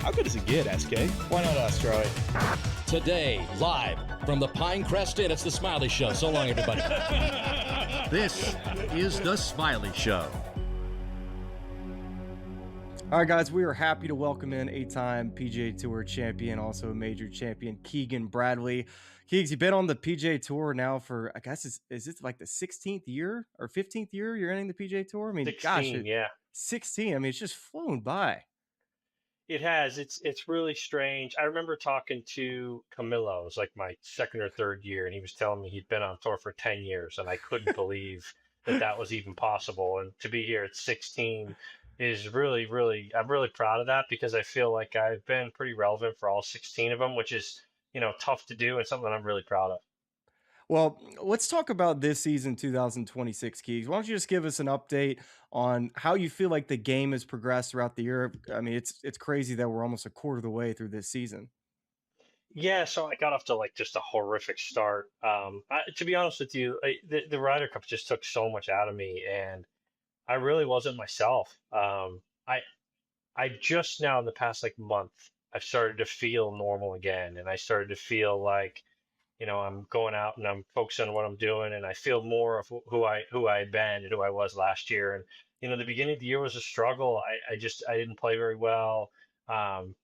How good does it get, SK? Why not us, Charlie? Today, live from the Pinecrest Inn, it's the Smylie Show. So long, everybody. This is the Smylie Show. All right, guys, we are happy to welcome in eight-time PGA Tour champion, also a major champion, Keegan Bradley. Keegs, you've been on the PGA Tour now for, I guess, is it like the 16th year or 15th year you're entering the PGA Tour? I mean, 16, yeah. 16. I mean, it's just flown by. It has. It's really strange. I remember talking to Camilo. It was like my second or third year, and he was telling me he'd been on tour for 10 years, and I couldn't believe that was even possible. And to be here at 16 is really, really, I'm really proud of that because I feel like I've been pretty relevant for all 16 of them, which is, tough to do and something I'm really proud of. Well, let's talk about this season, 2026, Keegs. Why don't you just give us an update on how you feel like the game has progressed throughout the year? I mean, it's crazy that we're almost a quarter of the way through this season. Yeah, so I got off to like just a horrific start. To be honest with you, the Ryder Cup just took so much out of me, and I really wasn't myself. I just now in the past like month, I've started to feel normal again, and I started to feel like I'm going out and I'm focusing on what I'm doing, and I feel more of who I had been and who I was last year. And the beginning of the year was a struggle. I didn't play very well. And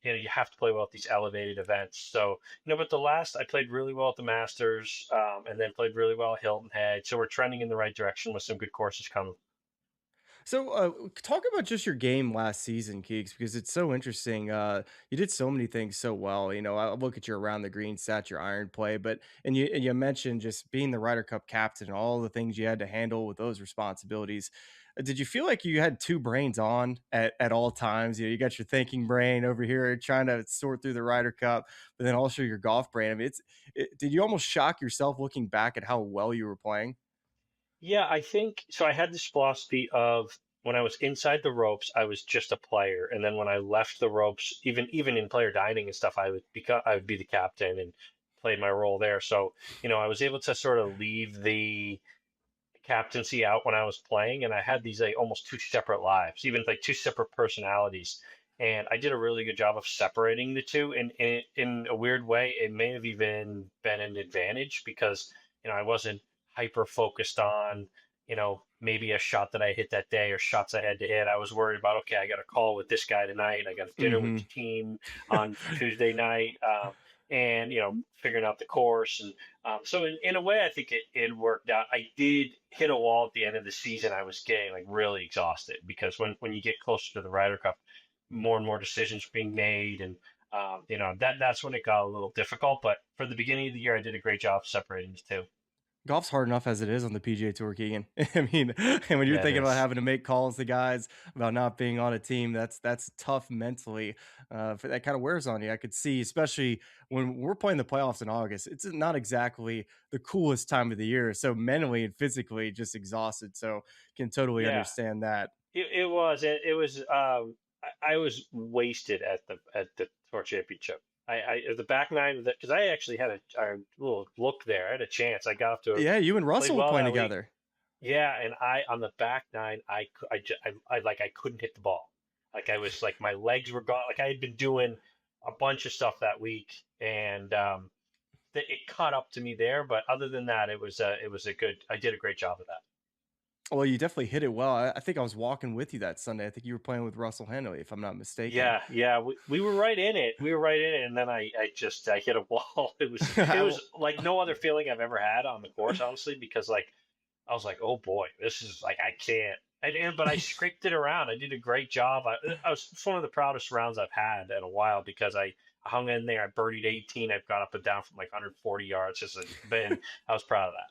you have to play well at these elevated events. So but I played really well at the Masters, and then played really well at Hilton Head. So we're trending in the right direction with some good courses coming. So, talk about just your game last season, Keeks, because it's so interesting. You did so many things so well. I look at your around the green stats, your iron play, but and you mentioned just being the Ryder Cup captain and all the things you had to handle with those responsibilities. Did you feel like you had two brains on at all times? You got your thinking brain over here trying to sort through the Ryder Cup, but then also your golf brain. I mean, did you almost shock yourself looking back at how well you were playing? Yeah, I think so. I had this philosophy of when I was inside the ropes, I was just a player, and then when I left the ropes, even in player dining and stuff, I would be the captain and play my role there. So I was able to sort of leave the captaincy out when I was playing, and I had these like almost two separate lives, even like two separate personalities. And I did a really good job of separating the two. And in a weird way, it may have even been an advantage because I wasn't hyper focused on maybe a shot that I hit that day or shots I had to hit. I was worried about, okay, I got a call with this guy tonight. I got dinner with the team on Tuesday night. And figuring out the course, and so in a way, I think it worked out. I did hit a wall at the end of the season. I was getting like really exhausted because when you get closer to the Ryder Cup, more and more decisions are being made, and that's when it got a little difficult. But for the beginning of the year, I did a great job separating the two. Golf's hard enough as it is on the PGA Tour, Keegan. I mean, and when you're thinking about having to make calls to guys about not being on a team, that's tough mentally. That kind of wears on you. I could see, especially when we're playing the playoffs in August. It's not exactly the coolest time of the year. So mentally and physically, just exhausted. So can totally understand that. It was. I was wasted at the Tour Championship. The back nine because I actually had a little look there. I had a chance. I got up to you and Russell were playing together. Yeah, and on the back nine, I couldn't hit the ball. Like I was like my legs were gone. Like I had been doing a bunch of stuff that week, and it caught up to me there. But other than that, it was a good. I did a great job of that. Well, you definitely hit it well. I think I was walking with you that Sunday. I think you were playing with Russell Henley, if I'm not mistaken. Yeah, we were right in it. And then I hit a wall. It was like no other feeling I've ever had on the course, honestly, because like I was like, oh boy, this is like I can't. But I scraped it around. I did a great job. It's one of the proudest rounds I've had in a while because I hung in there. I birdied 18. I've got up and down from like 140 yards. I was proud of that.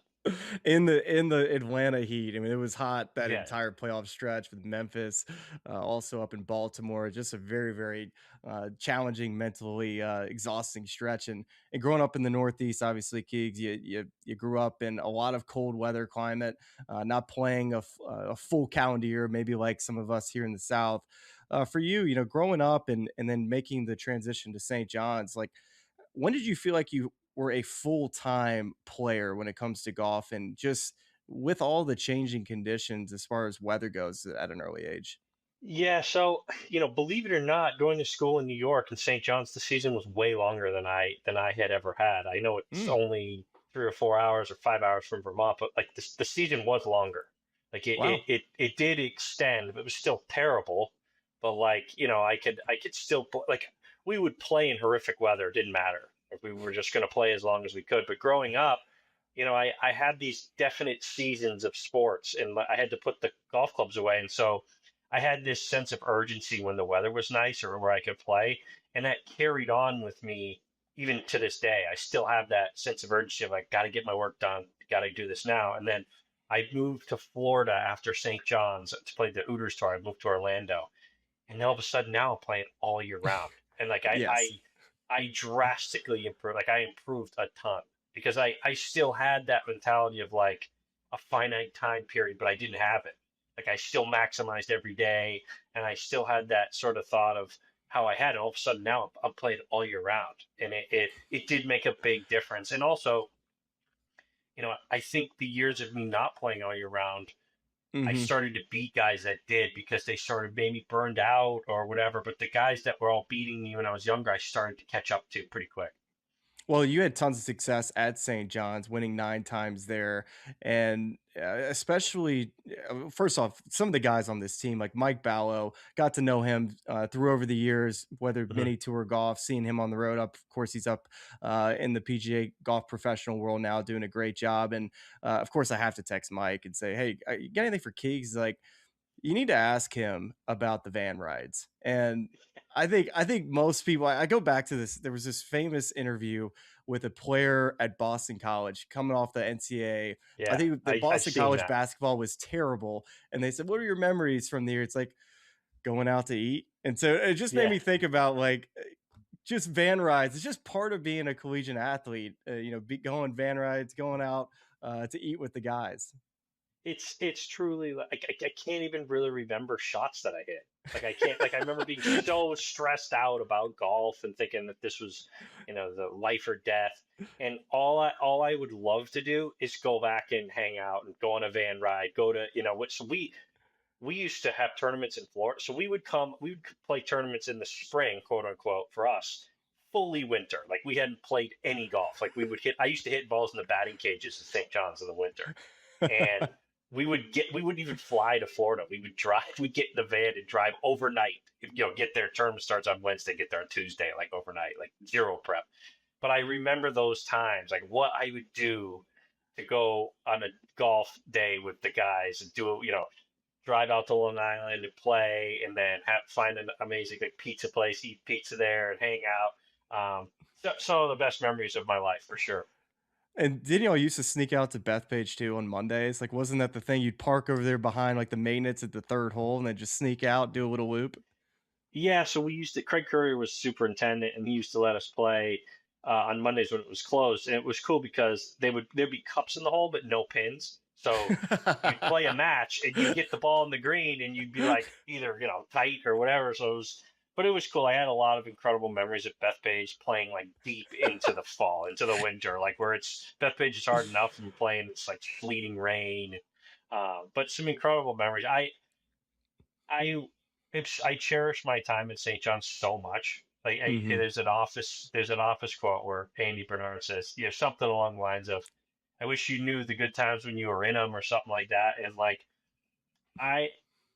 In the Atlanta heat. I mean, it was hot that entire playoff stretch with Memphis, also up in Baltimore. Just a very, very challenging, mentally exhausting stretch. And growing up in the Northeast, obviously, Keegs, you grew up in a lot of cold weather climate, not playing a full calendar year, maybe like some of us here in the South. For you, growing up and then making the transition to St. John's, like when did you feel like you were a full-time player when it comes to golf, and just with all the changing conditions as far as weather goes at an early age? Yeah, so believe it or not, going to school in New York and St. John's, the season was way longer than I had ever had. I know it's Mm, only 3 or 4 hours or 5 hours from Vermont, but like the season was longer. Like wow. it did extend, but it was still terrible. But like I could still like we would play in horrific weather. It didn't matter. Like we were just going to play as long as we could. But growing up, I had these definite seasons of sports, and I had to put the golf clubs away, and so. I had this sense of urgency when the weather was nice or where I could play, and that carried on with me even to this day. I still have that sense of urgency of like, got to get my work done, got to do this now. And then I moved to Florida after St. John's to play the Hooters tour. I moved to Orlando, and all of a sudden now I'm playing all year round, and like I Yes. I I drastically improved. Like I improved a ton because I still had that mentality of like a finite time period, but I didn't have it. Like I still maximized every day, and I still had that sort of thought of how I had it. All of a sudden now I'm playing all year round, and it did make a big difference. And also, I think the years of me not playing all year round, I Hmm. started to beat guys that did because they sort of maybe burned out or whatever. But the guys that were all beating me when I was younger, I started to catch up to pretty quick. Well, you had tons of success at St. John's, winning 9 times there, and, especially, first off, some of the guys on this team, like Mike Ballo, got to know him, through over the years, whether Hmm. mini tour golf, seeing him on the road up of course, he's up, in the PGA golf professional world now doing a great job, and, of course, I have to text Mike and say, "Hey, you got anything for Keegs?" He's like, you need to ask him about the van rides. And I think most people I go back to this. There was this famous interview with a player at Boston College coming off the NCAA. I Yeah, think the I've Boston seen College that. basketball was terrible. And they said, "What are your memories from the year?" It's like going out to eat. And so it just made Yeah. me think about like just van rides. It's just part of being a collegiate athlete, going van rides, going out to eat with the guys. It's truly like I can't even really remember shots that I hit. Like I can't like I remember being so stressed out about golf and thinking that this was, the life or death. And all I would love to do is go back and hang out and go on a van ride, go to, which we used to have tournaments in Florida. So we would play tournaments in the spring, quote unquote, for us, fully winter. Like we hadn't played any golf. Like I used to hit balls in the batting cages at St. John's in the winter. And we wouldn't even fly to Florida. We'd get in the van and drive overnight. Get there. Tournament starts on Wednesday, get there on Tuesday, like overnight, like zero prep. But I remember those times, like what I would do to go on a golf day with the guys and drive out to Long Island and play, and then find an amazing like pizza place, eat pizza there, and hang out. Some of the best memories of my life for sure. And didn't y'all used to sneak out to Bethpage too on Mondays? Like, wasn't that the thing? You'd park over there behind like the maintenance at the third hole and then just sneak out, do a little loop. Yeah, so we used to. Craig Courier was superintendent, and he used to let us play on Mondays when it was closed, and it was cool because there'd be cups in the hole but no pins. So you'd play a match and you'd get the ball in the green and you'd be like either tight or whatever. But it was cool. I had a lot of incredible memories at Bethpage playing like deep into the fall, into the winter, like where it's Bethpage is hard enough and playing it's like sleeting rain. But some incredible memories. I I cherish my time at St. John's so much. Like Hmm. there's an office quote where Andy Bernard says, something along the lines of, "I wish you knew the good times when you were in them," or something like that. And like I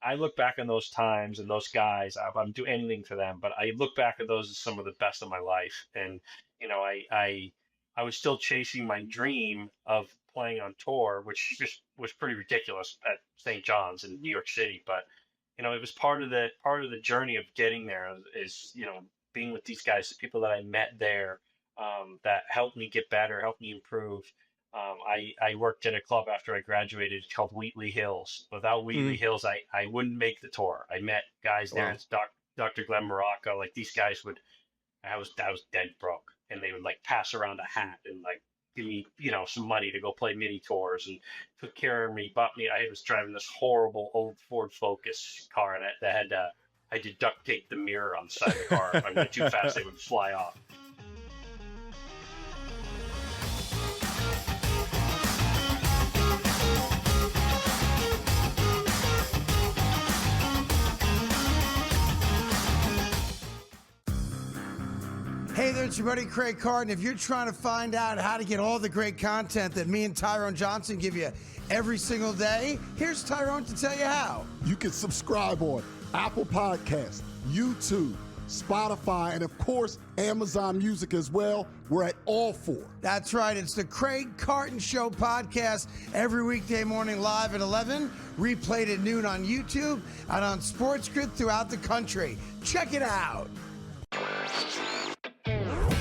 I look back on those times and those guys. I'm do anything for them, but I look back at those as some of the best of my life. And I was still chasing my dream of playing on tour, which just was pretty ridiculous at St. John's in New York City. But it was part of the journey of getting there is being with these guys, the people that I met there, that helped me get better, helped me improve. I worked in a club after I graduated called Wheatley Hills. Without Wheatley Mm. Hills, I wouldn't make the tour. I met guys there. Wow. It's Dr. Glenn Morocco. Like these guys would, I was dead broke, and they would like pass around a hat and like give me some money to go play mini tours and took care of me. Bought me. I was driving this horrible old Ford Focus car that had I did duct tape the mirror on the side of the car. If I went too fast, they would fly off. Hey there, it's your buddy Craig Carton. If you're trying to find out how to get all the great content that me and Tyrone Johnson give you every single day, here's Tyrone to tell you how. You can subscribe on Apple Podcasts, YouTube, Spotify, and of course, Amazon Music as well. We're at all four. That's right. It's the Craig Carton Show podcast every weekday morning live at 11, replayed at noon on YouTube and on SportsGrid throughout the country. Check it out.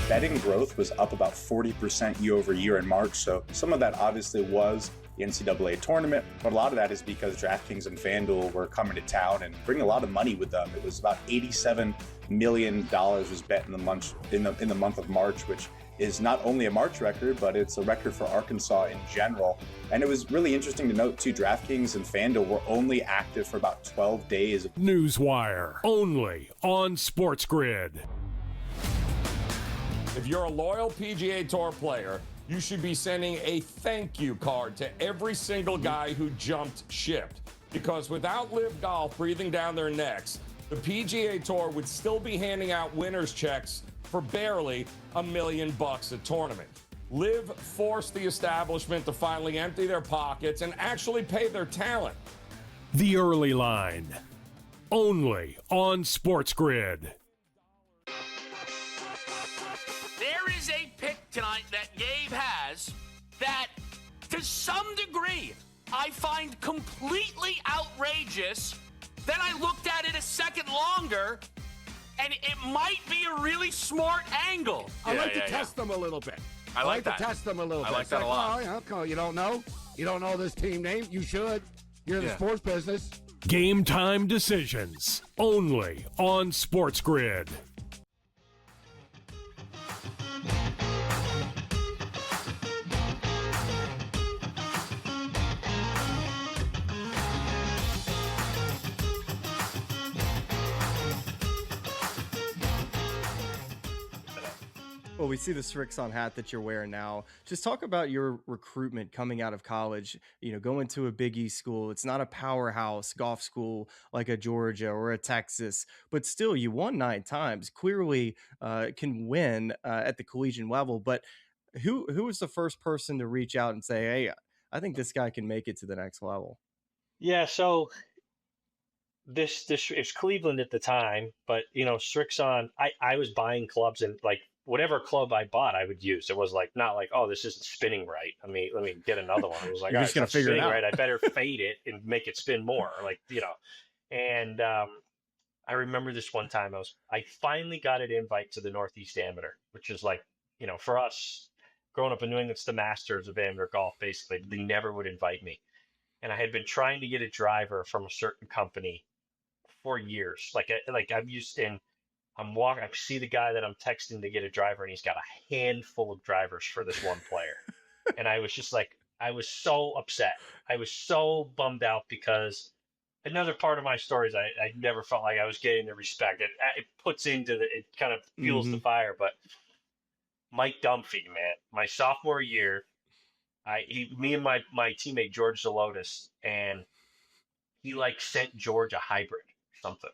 Betting growth was up about 40% year over year in March. So some of that obviously was the NCAA tournament, but a lot of that is because DraftKings and FanDuel were coming to town and bringing a lot of money with them. It was about $87 million was bet in the month of March, which is not only a March record, but it's a record for Arkansas in general. And it was really interesting to note too, DraftKings and FanDuel were only active for about 12 days. Newswire, only on SportsGrid. If you're a loyal PGA Tour player, you should be sending a thank you card to every single guy who jumped ship. Because without Live Golf breathing down their necks, the PGA Tour would still be handing out winners' checks for barely $1 million a tournament. Live forced the establishment to finally empty their pockets and actually pay their talent. The Early Line, only on SportsGrid. There is a pick tonight that Gabe has that, to some degree, I find completely outrageous. Then I looked at it a second longer, and it might be a really smart angle. I like to test them a little bit. I like that. To test them a little bit. I like that a lot. Oh, okay, you don't know? You don't know this team name? You should. You're in the sports business. Game time decisions, only on SportsGrid. Well, we see the Srixon hat that you're wearing now. Just talk about your recruitment coming out of college, going to a Big East school. It's not a powerhouse golf school like a Georgia or a Texas, but still you won 9 times, clearly can win at the collegiate level. But who was the first person to reach out and say, hey, I think this guy can make it to the next level? Yeah, so this is Cleveland at the time, but Srixon, I was buying clubs and like whatever club I bought, I would use. It was like not like, oh, this isn't spinning right. Let me get another one. It was like, You're all just right, gonna it's not figure it spinning out. right. I better fade it and make it spin more. And I remember this one time I finally got an invite to the Northeast Amateur, which is like, for us growing up in New England, it's the Masters of amateur golf. Basically, they never would invite me, and I had been trying to get a driver from a certain company for years. I'm used in. I'm walking. I see the guy that I'm texting to get a driver, and he's got a handful of drivers for this one player. And I was just like, I was so upset. I was so bummed out because another part of my story is I never felt like I was getting the respect. It puts into it kind of fuels the fire. But Mike Dunphy, man, my sophomore year, me and my teammate George Zelotis, and he sent George a hybrid or something,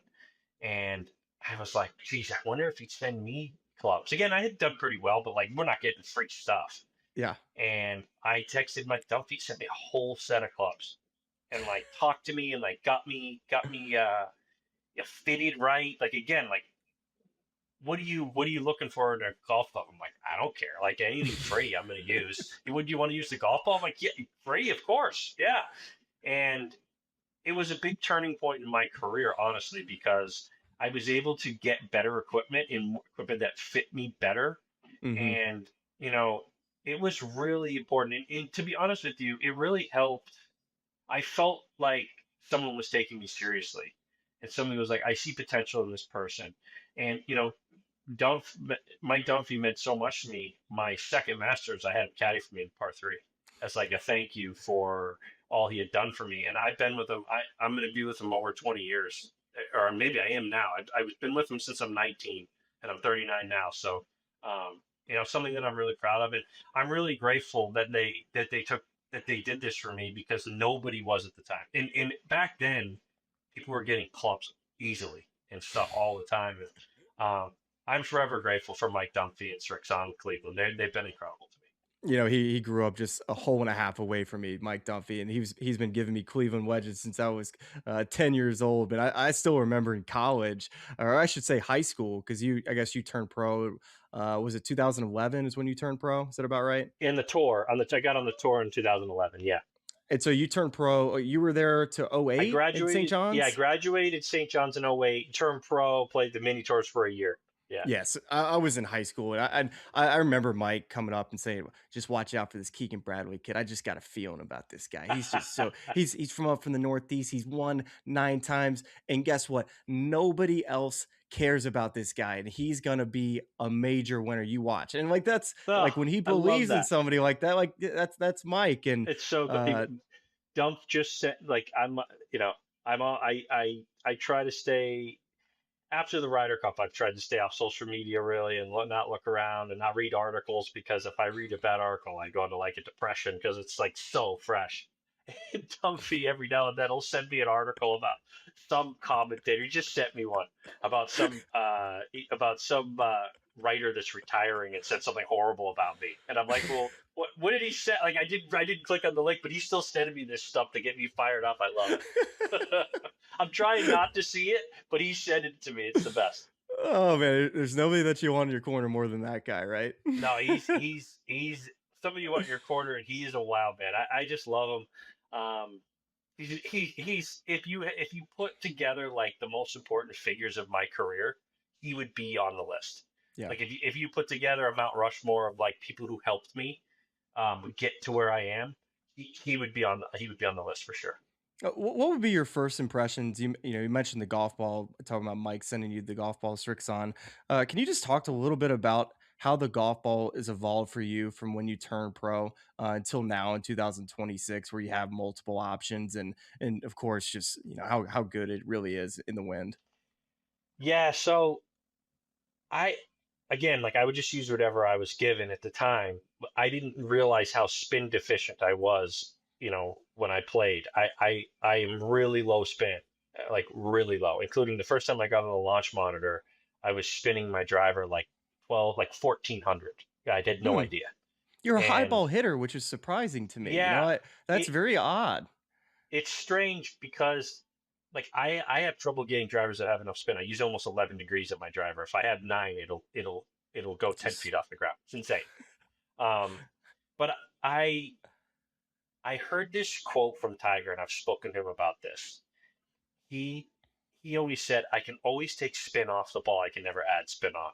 and I was like, geez, I wonder if he'd send me clubs. Again, I had done pretty well, but we're not getting free stuff. Yeah. And I texted Mike Dunphy, sent me a whole set of clubs, and talked to me and got me fitted right. What are you looking for in a golf club? I'm like, I don't care. Anything free, I'm going to use. Would you want to use the golf ball? I'm like, yeah, free, of course, yeah. And it was a big turning point in my career, honestly, because I was able to get better equipment that fit me better. Mm-hmm. And, it was really important. And to be honest with you, it really helped. I felt like someone was taking me seriously. And somebody was like, I see potential in this person. And, Mike Dunphy meant so much to me. My second Masters, I had him caddy for me in par 3 as a thank you for all he had done for me. And I've been with him. I'm going to be with him over 20 years. Or maybe I am now. I've been with them since I'm 19, and I'm 39 now. So, something that I'm really proud of, and I'm really grateful that they did this for me because nobody was at the time. And back then, people were getting clubs easily and stuff all the time. And, I'm forever grateful for Mike Dunphy and Srixon Cleveland. They've been incredible to me. He grew up just a hole and a half away from me, Mike Dunphy, and he's been giving me Cleveland wedges since I was 10 years old. But I still remember in college, or I should say high school, because I guess you turned pro. Was it 2011 is when you turned pro? Is that about right? In the tour, I got on the tour in 2011. Yeah. And so you turned pro. You were there to 08 I graduated, at St. John's? Yeah, I graduated St. John's in 08, turned pro, played the mini tours for a year. Yeah. Yes, I was in high school, and I remember Mike coming up and saying, "Just watch out for this Keegan Bradley kid. I just got a feeling about this guy. He's just so he's from up from the Northeast. He's won 9 times, and guess what? Nobody else cares about this guy, and he's gonna be a major winner. You watch." And like that's like when he believes in somebody like that, like that's Mike. And it's so good. Dump just said, like, I try to stay. After the Ryder Cup, I've tried to stay off social media really and not look around and not read articles, because if I read a bad article, I go into like a depression because it's like so fresh. And Dunphy every now and then will send me an article about some commentator. He just sent me one about some writer that's retiring and said something horrible about me, and I'm like, well, what did he say? Like, I didn't click on the link, but he's still sending me this stuff to get me fired up. I love it. I'm trying not to see it, but he sent it to me. It's the best. Oh man, there's nobody that you want in your corner more than that guy, right? No, he's somebody you want in your corner, and he is a wild man. I just love him. He's if you put together like the most important figures of my career, he would be on the list. Yeah. Like if you put together a Mount Rushmore of like people who helped me get to where I am, he would be on the list for sure. What would be your first impressions? You mentioned the golf ball, talking about Mike sending you the golf ball Srixon. Can you just talk a little bit about how the golf ball has evolved for you from when you turned pro until now in 2026, where you have multiple options and of course just how good it really is in the wind? Yeah, so I would just use whatever I was given at the time. I didn't realize how spin deficient I was, when I played. I am really low spin, like really low, including the first time I got on the launch monitor, I was spinning my driver like 1400. I had no idea. You're a high ball hitter, which is surprising to me. Yeah. That's very odd. It's strange because like I have trouble getting drivers that have enough spin. I use almost 11 degrees at my driver. If I have 9, it'll go 10 feet off the ground. It's insane. But I heard this quote from Tiger, and I've spoken to him about this. He always said, "I can always take spin off the ball. I can never add spin on."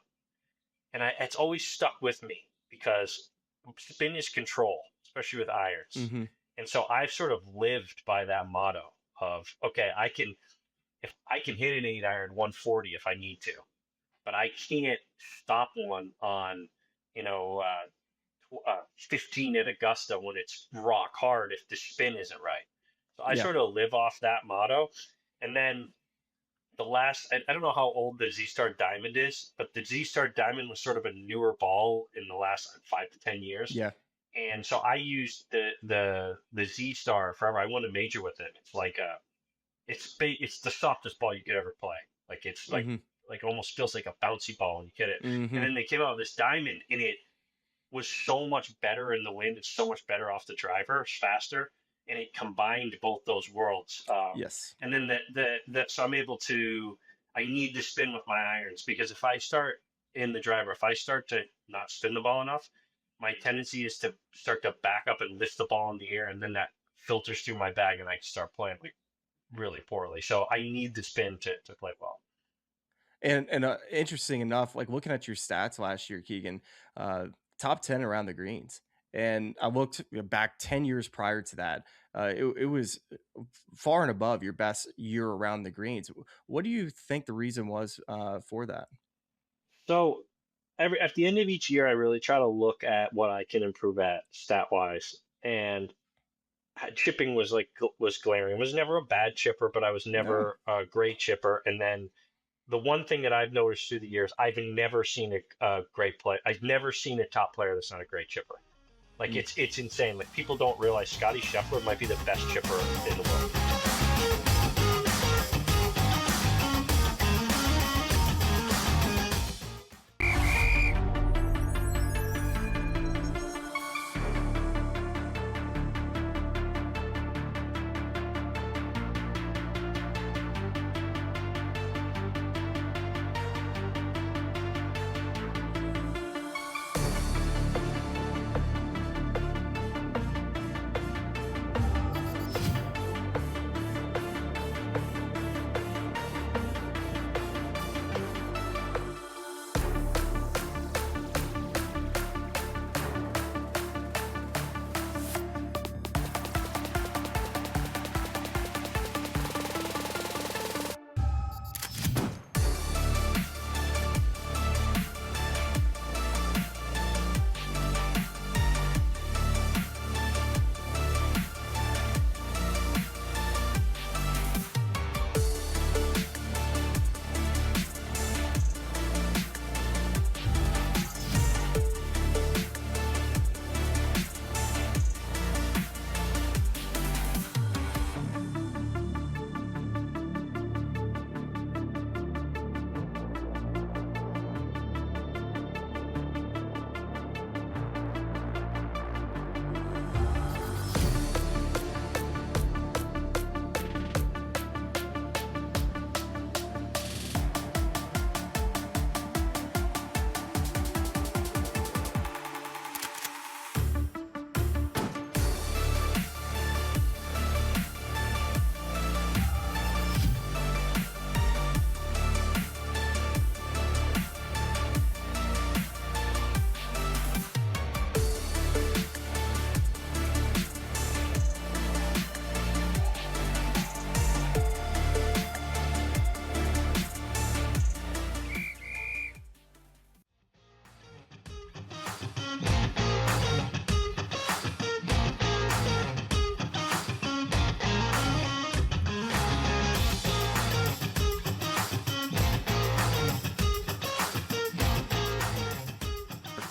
And it's always stuck with me because spin is control, especially with irons. Mm-hmm. And so I've sort of lived by that motto of, okay, if I can hit an 8-iron 140 if I need to, but I can't stop one on 15 at Augusta when it's rock hard if the spin isn't right. So I sort of live off that motto. And then I don't know how old the Z-Star Diamond is, but the Z-Star Diamond was sort of a newer ball in the last 5 to 10 years. Yeah. And so I used the Z-Star forever. I won a major with it. It's like it's the softest ball you could ever play. Like it's like almost feels like a bouncy ball when you hit it. Mm-hmm. And then they came out with this diamond, and it was so much better in the wind. It's so much better off the driver. It's faster, and it combined both those worlds. Yes. And then so I'm able to. I need to spin with my irons, because if I start in the driver, if I start to not spin the ball enough, my tendency is to start to back up and lift the ball in the air, and then that filters through my bag, and I can start playing like really poorly. So I need the spin to play well. And interesting enough, like looking at your stats last year, Keegan, top 10 around the greens. And I looked back 10 years prior to that. It was far and above your best year around the greens. What do you think the reason was for that? So at the end of each year, I really try to look at what I can improve at stat wise. And chipping was glaring. It was never a bad chipper, but I was never a great chipper. And then the one thing that I've noticed through the years, I've never seen a great play. I've never seen a top player that's not a great chipper. Like it's insane. Like people don't realize Scottie Scheffler might be the best chipper in the world.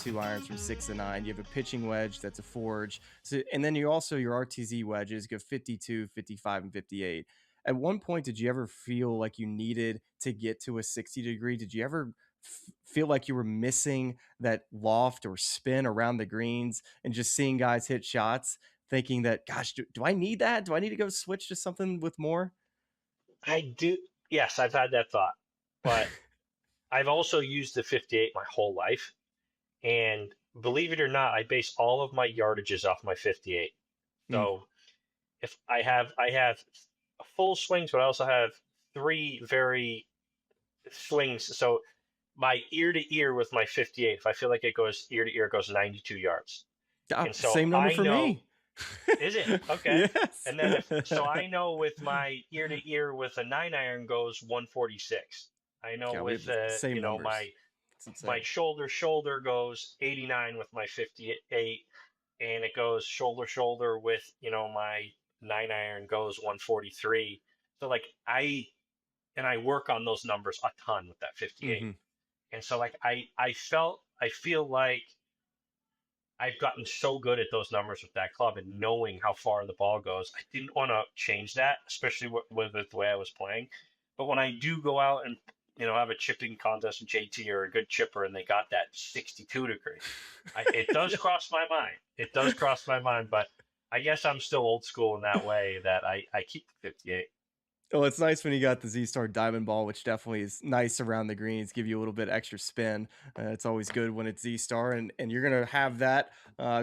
32 irons from 6 to 9. You have a pitching wedge that's a forge. So, and then you also, your RTZ wedges go 52, 55, and 58. At one point, did you ever feel like you needed to get to a 60 degree? Did you ever feel like you were missing that loft or spin around the greens and just seeing guys hit shots, thinking that, gosh, do I need that? Do I need to go switch to something with more? I do. Yes, I've had that thought, but I've also used the 58 my whole life. And believe it or not, I base all of my yardages off my 58. So if I have full swings, but I also have 3 very swings. So my ear to ear with my 58, if I feel like it goes ear to ear, it goes 92 yards. And so same number for me. Is it? Okay. Yes. And then so I know with my ear to ear with a 9-iron goes 146. I know with my shoulder goes 89 with my 58, and it goes shoulder with my 9-iron goes 143. So like I work on those numbers a ton with that 58. And so like I feel like I've gotten so good at those numbers with that club and knowing how far the ball goes. I didn't want to change that, especially with the way I was playing. But when I do go out and have a chipping contest with JT or a good chipper and they got that 62 degree, it does cross my mind. It does cross my mind, but I guess I'm still old school in that way that I keep the 58. Well, it's nice when you got the Z-Star Diamond Ball, which definitely is nice around the greens, give you a little bit extra spin. It's always good when it's Z-Star, and you're going to have that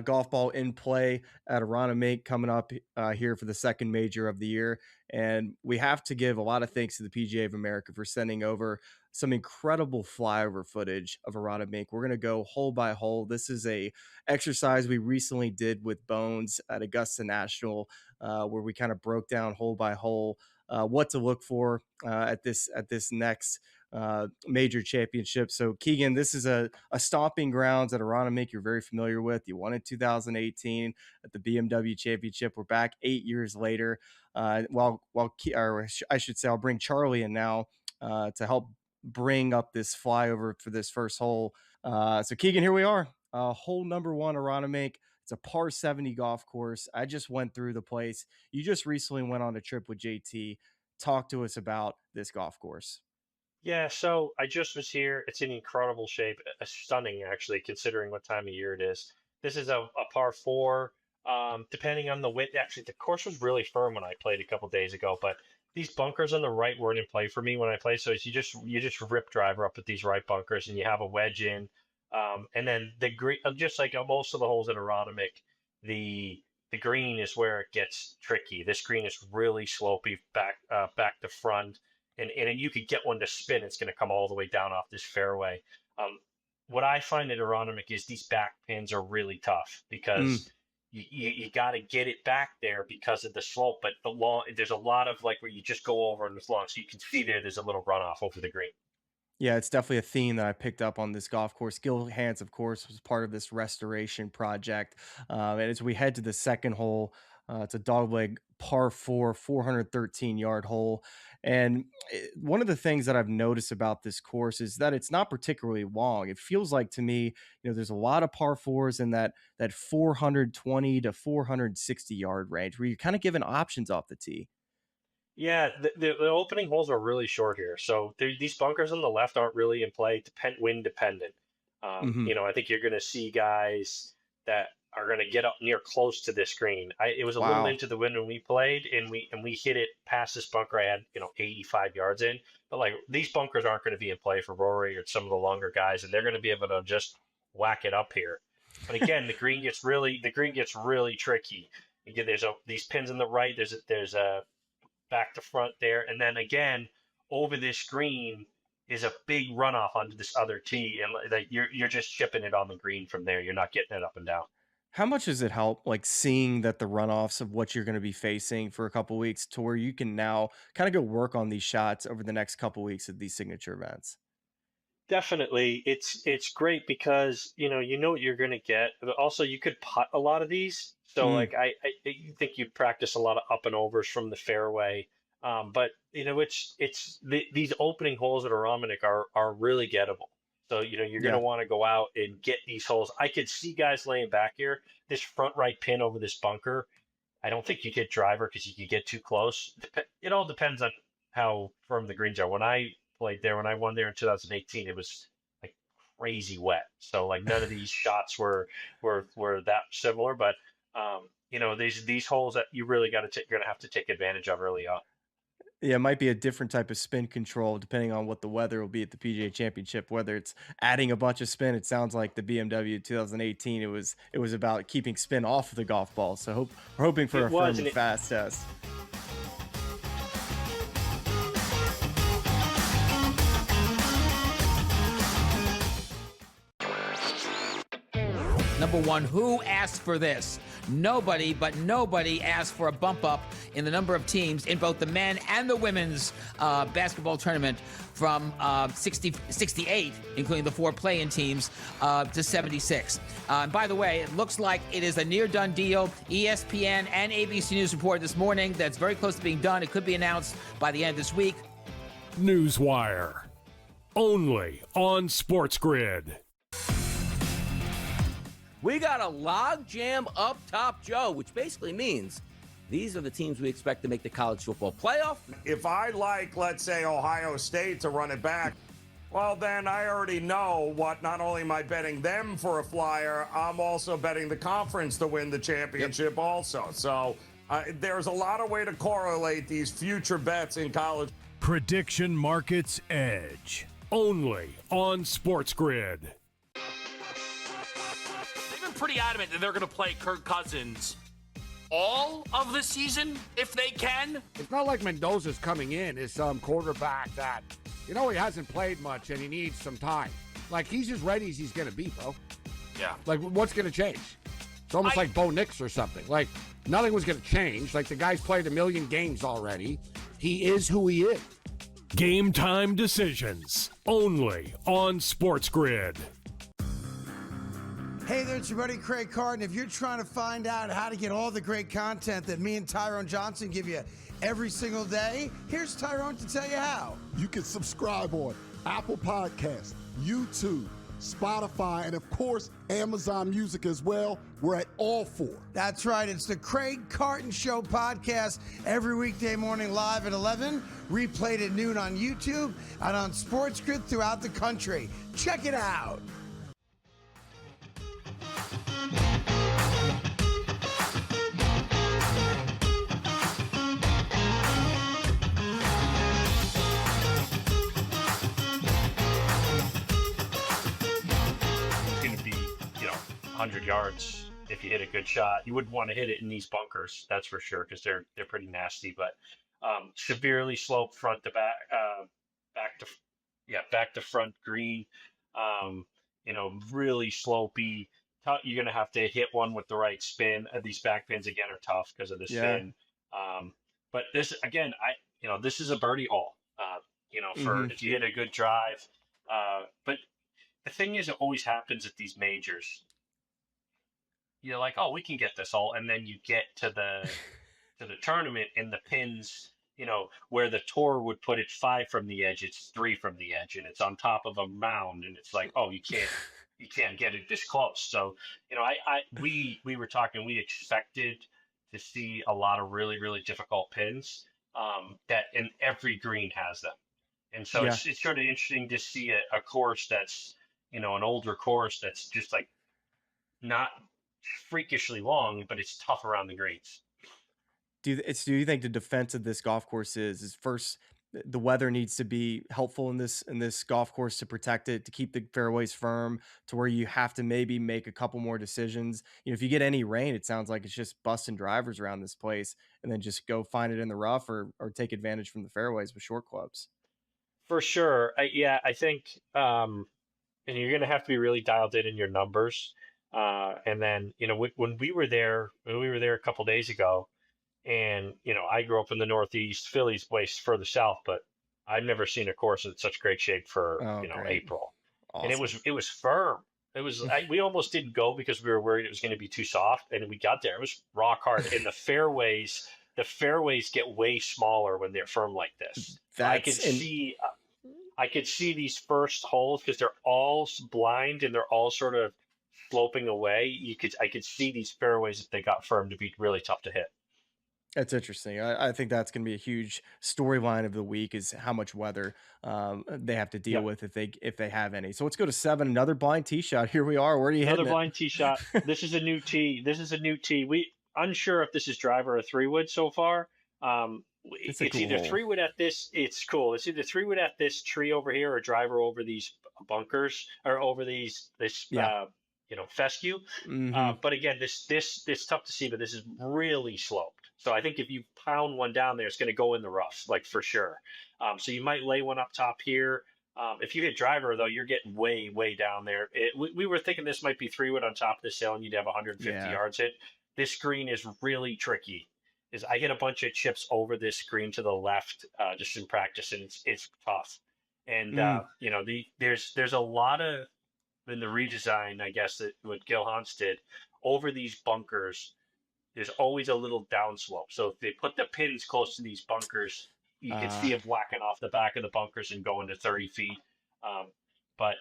golf ball in play at Aronimink coming up here for the second major of the year. And we have to give a lot of thanks to the PGA of America for sending over some incredible flyover footage of Aronimink. We're going to go hole by hole. This is a exercise we recently did with Bones at Augusta National, where we kind of broke down hole by hole what to look for at this next major championship. So Keegan, this is a stomping grounds at Aronimink you're very familiar with. You won in 2018 at the BMW Championship. We're back 8 years later. I should say I'll bring Charlie in now to help bring up this flyover for this first hole. So Keegan, here we are. Hole number 1, Aronimink. It's a par 70 golf course. I just went through the place. You just recently went on a trip with JT. Talk to us about this golf course. Yeah, so I just was here. It's in incredible shape. Stunning, actually, considering what time of year it is. This is a par 4. Depending on the wind, actually, the course was really firm when I played a couple days ago, but these bunkers on the right weren't in play for me when I play. So you just rip driver up at these right bunkers, and you have a wedge in. And then the green, just like most of the holes at Aronimink, the green is where it gets tricky. This green is really slopey back to front, and you could get one to spin. It's going to come all the way down off this fairway. What I find at Aronimink is these back pins are really tough because you got to get it back there because of the slope. But there's a lot of like where you just go over on this long, so you can see there's a little runoff over the green. Yeah, it's definitely a theme that I picked up on this golf course. Gil Hanse, of course, was part of this restoration project. And as we head to the second hole, it's a dogleg par 4, 413-yard hole. And one of the things that I've noticed about this course is that it's not particularly long. It feels like to me, there's a lot of par 4s in that 420 to 460-yard range where you're kind of given options off the tee. Yeah, the opening holes are really short here. So these bunkers on the left aren't really in play, wind dependent. I think you're going to see guys that are going to get up near close to this green. It was a little into the wind when we played, and we hit it past this bunker. I had 85 yards in, but like these bunkers aren't going to be in play for Rory or some of the longer guys, and they're going to be able to just whack it up here. But again, the green gets really tricky. Again, there's these pins on the right. There's a back to front there, and then again over this green is a big runoff onto this other tee, and like you're just chipping it on the green from there. You're not getting it up and down. How much does it help, like seeing that the runoffs of what you're going to be facing for a couple of weeks to where you can now kind of go work on these shots over the next couple of weeks at these signature events? Definitely, it's great because you know what you're going to get, but also you could putt a lot of these. So like I think you practice a lot of up and overs from the fairway, but these opening holes at Aronimink are really gettable. So, you're going to want to go out and get these holes. I could see guys laying back here. This front right pin over this bunker, I don't think you get driver because you could get too close. It all depends on how firm the greens are. When I played there, when I won there in 2018, it was like crazy wet. So like none of these shots were that similar. But these holes that you really you're going to have to take advantage of early on. Yeah, it might be a different type of spin control depending on what the weather will be at the PGA Championship. Whether it's adding a bunch of spin, it sounds like the BMW 2018. It was about keeping spin off of the golf ball. So we're hoping for a firm and fast test. Number one, who asked for this? Nobody, but nobody asked for a bump up in the number of teams in both the men and the women's basketball tournament from 68, including the 4 play-in teams, to 76. And by the way, it looks like it is a near-done deal. ESPN and ABC News reported this morning that's very close to being done. It could be announced by the end of this week. Newswire. Only on SportsGrid. We got a logjam up top, Joe, which basically means these are the teams we expect to make the college football playoff. If I like, let's say, Ohio State to run it back, well, then I already know what not only am I betting them for a flyer, I'm also betting the conference to win the championship also. So there's a lot of way to correlate these future bets in college. Prediction Markets Edge. Only on SportsGrid. Pretty adamant that they're going to play Kirk Cousins all of the season if they can. It's not like Mendoza's coming in as some quarterback that, he hasn't played much and he needs some time. Like, he's as ready as he's going to be, bro. Yeah. Like, what's going to change? It's almost like Bo Nix or something. Like, nothing was going to change. Like, the guy's played 1 million games already. He is who he is. Game time decisions. Only on SportsGrid. Hey there, it's your buddy Craig Carton. If you're trying to find out how to get all the great content that me and Tyrone Johnson give you every single day, here's Tyrone to tell you how. You can subscribe on Apple Podcasts, YouTube, Spotify, and of course, Amazon Music as well. We're at all 4. That's right. It's the Craig Carton Show podcast every weekday morning live at 11, replayed at noon on YouTube and on SportsGrid throughout the country. Check it out. It's going to be, 100 yards if you hit a good shot. You wouldn't want to hit it in these bunkers, that's for sure, because they're pretty nasty. But severely sloped front to back, back to front green. Really slopey. You're going to have to hit one with the right spin. These back pins again are tough because of the spin. But this again, this is a birdie hole. For if you hit a good drive. But the thing is, it always happens at these majors. You're like, oh, we can get this all, and then you get to the tournament, and the pins, where the tour would put it 5 from the edge, it's 3 from the edge, and it's on top of a mound, and it's like, oh, you can't get it this close. So, we were talking, we expected to see a lot of really, really difficult pins, that in every green has them. And so it's sort of interesting to see a course that's, an older course that's just like not freakishly long, but it's tough around the greens. Do you think the defense of this golf course is first, the weather needs to be helpful in this golf course to protect it, to keep the fairways firm, to where you have to maybe make a couple more decisions. If you get any rain, it sounds like it's just busting drivers around this place, and then just go find it in the rough or take advantage from the fairways with short clubs. For sure. I think, and you're going to have to be really dialed in your numbers. And then, when we were there a couple days ago, and, I grew up in the Northeast, Philly's way further south, but I've never seen a course in such great shape for, April. Awesome. And it was firm. It was, we almost didn't go because we were worried it was going to be too soft. And we got there, it was rock hard. And the fairways get way smaller when they're firm like this. I I could see these first holes because they're all blind and they're all sort of sloping away. I could see these fairways if they got firm to be really tough to hit. That's interesting. I think that's going to be a huge storyline of the week is how much weather they have to deal with if they have any. So let's go to 7. Another blind tee shot. Here we are. Where are you hitting Another blind tee shot. This is a new tee. We unsure if this is driver or 3-wood so far. It's cool either hole. 3-wood at this. It's cool. It's either 3-wood at this tree over here or driver over these bunkers or over this fescue. But again, this tough to see, but this is really sloped. So I think if you pound one down there, it's going to go in the rough, like for sure. So you might lay one up top here. If you hit driver, though, you're getting way, way down there. We were thinking this might be 3-wood on top of this hill, and you'd have 150 yards hit. This green is really tricky. I hit a bunch of chips over this green to the left just in practice, and it's tough. And there's a lot of in the redesign, I guess, that what Gil Hans did over these bunkers. There's always a little downslope. So if they put the pins close to these bunkers, you can see it whacking off the back of the bunkers and going to 30 feet. But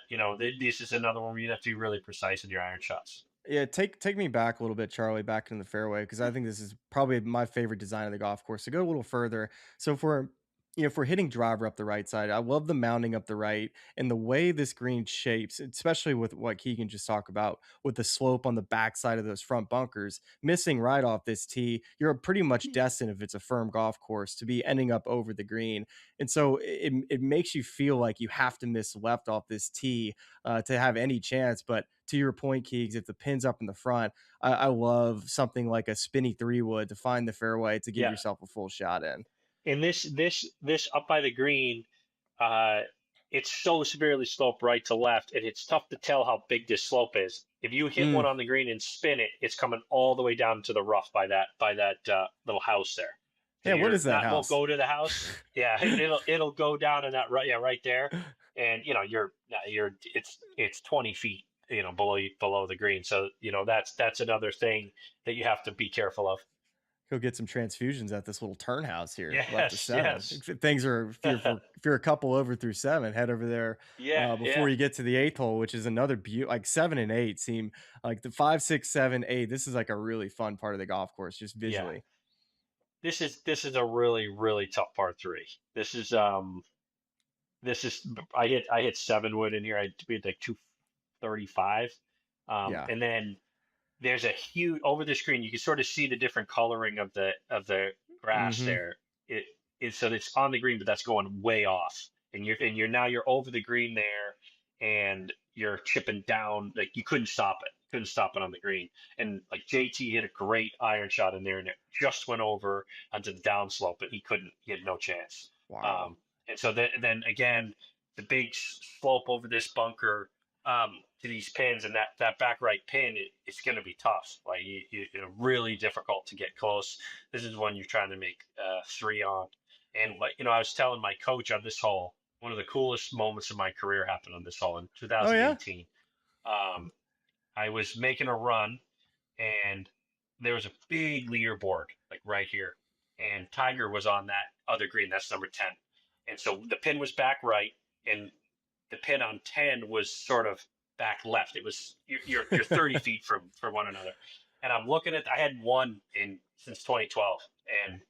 this is another one where you have to be really precise in your iron shots. Yeah, take me back a little bit, Charlie, back in the fairway, because I think this is probably my favorite design of the golf course. To go a little further, so if we're hitting driver up the right side, I love the mounting up the right and the way this green shapes, especially with what Keegan just talked about with the slope on the backside of those front bunkers, missing right off this tee, you're pretty much destined, if it's a firm golf course, to be ending up over the green. And so it makes you feel like you have to miss left off this tee to have any chance. But to your point, Keegs, if the pin's up in the front, I love something like a spinny 3-wood to find the fairway to give yourself a full shot in. And this up by the green, it's so severely sloped right to left, and it's tough to tell how big this slope is. If you hit one on the green and spin it, it's coming all the way down to the rough by that little house there. So what is that house? Won't go to the house. Yeah, it'll go down in that right there, and it's 20 feet below the green. So that's another thing that you have to be careful of. Go get some transfusions at this little turn house here. Yes, left of 7. yes. Things are, if you're a couple over through 7, head over there before you get to the 8th hole, which is another like 7 and 8 seem like the 5, 6, 7, 8. This is like a really fun part of the golf course, just visually. Yeah. This is a really, really tough par 3. I hit 7-wood in here. I hit like 235. And then there's a huge over the screen. You can sort of see the different coloring of the grass there. So it's on the green, but that's going way off. And you're over the green there, and you're chipping down. Like you couldn't stop it on the green. And like JT hit a great iron shot in there, and it just went over onto the downslope, but he had no chance. Wow. And so then again, the big slope over this bunker. To these pins, and that back right pin, it's going to be tough. Like it's really difficult to get close. This is one you're trying to make 3 on. And I was telling my coach on this hole, one of the coolest moments of my career happened on this hole in 2018. I was making a run, and there was a big leaderboard like right here, and Tiger was on that other green. That's number 10, and so the pin was back right, and the pin on 10 was sort of back left. It was you're 30 feet from one another. And I'm looking at I hadn't won since 2012, and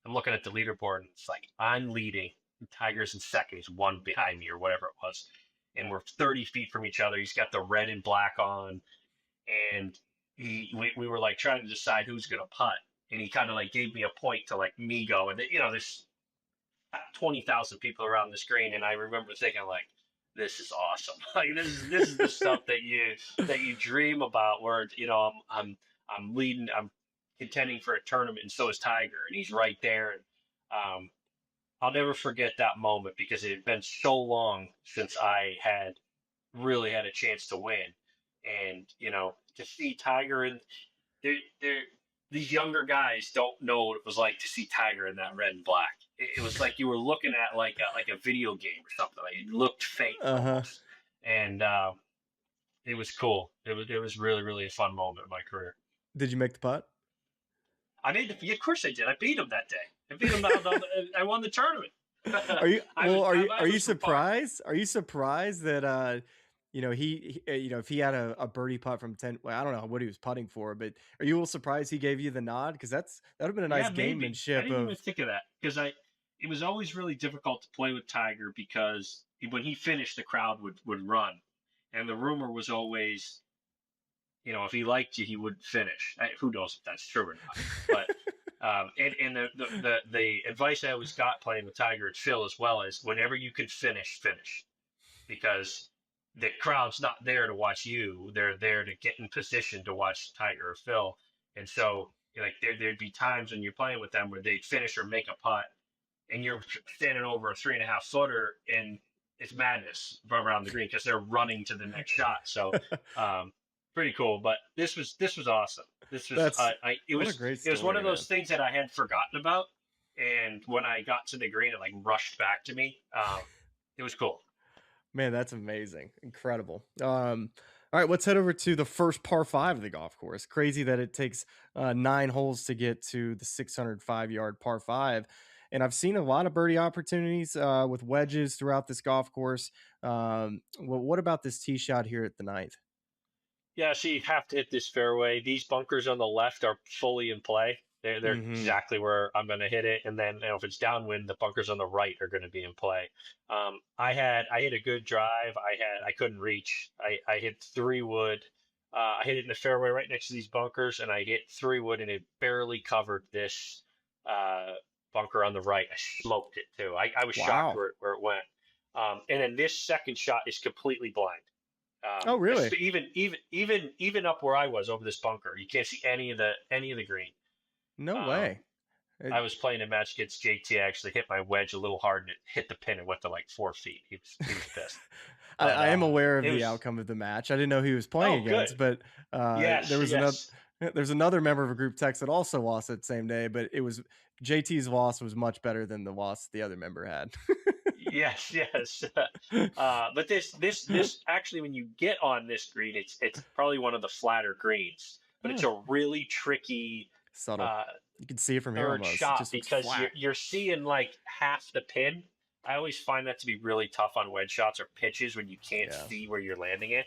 I'm looking at the leaderboard, and it's like I'm leading, and Tiger's in second. He's one behind me or whatever it was, and we're 30 feet from each other. He's got the red and black on, and we were like trying to decide who's gonna putt, and he kind of like gave me a point to like me go, and there's 20,000 people around the screen, and I remember thinking like, this is awesome. Like this is the stuff that you dream about. Where I'm leading, I'm contending for a tournament, and so is Tiger, and he's right there. And I'll never forget that moment because it had been so long since I had really had a chance to win, and to see Tiger and these younger guys don't know what it was like to see Tiger in that red and black. It was like you were looking at like a video game or something. Like it looked fake almost. And it was cool. It was really, really a fun moment in my career. Did you make the putt? Of course I did. I beat him that day. I beat him. I won the tournament. Are you are you was for par. surprised? Are you surprised that he if he had a birdie putt from 10, well, I don't know what he was putting for, but are you a little surprised he gave you the nod? Because that would have been a nice Maybe. gamemanship. I didn't even think of that because it was always really difficult to play with Tiger because when he finished, the crowd would run, and the rumor was always, if he liked you, he would finish. Who knows if that's true or not? But and the advice I always got playing with Tiger and Phil as well is whenever you can finish, because the crowd's not there to watch you; they're there to get in position to watch Tiger or Phil. And so, like there'd be times when you're playing with them where they'd finish or make a putt, and you're standing over a 3.5 footer, and it's madness around the green because they're running to the next shot. So, pretty cool. But this was awesome. This was it was one of those things that I had forgotten about, and when I got to the green, it like rushed back to me. It was cool. Man, that's amazing. Incredible. All right, let's head over to the first par 5 of the golf course. Crazy that it takes 9 holes to get to the 605-yard par 5. And I've seen a lot of birdie opportunities with wedges throughout this golf course. What about this tee shot here at the 9th? Yeah, so you have to hit this fairway. These bunkers on the left are fully in play. They're exactly where I'm going to hit it. And then if it's downwind, the bunkers on the right are going to be in play. I hit a good drive. I couldn't reach. I hit 3-wood. I hit it in the fairway right next to these bunkers, and I hit 3-wood, and it barely covered this bunker on the right. I sloped it too. I was shocked where it went. And then this second shot is completely blind. Oh, really? Even up where I was over this bunker, you can't see any of the green. No way. I was playing a match against JT. I actually hit my wedge a little hard, and it hit the pin and went to like 4 feet. He was pissed. But, I am aware of the outcome of the match. I didn't know who he was playing against, but there's another member of a group text that also lost that same day, but it was JT's loss was much better than the loss the other member had. Yes. But this actually, when you get on this green, it's probably one of the flatter greens, but it's a really tricky, subtle. You can see it from here almost. Shot because you're seeing like half the pin. I always find that to be really tough on wedge shots or pitches when you can't see where you're landing it.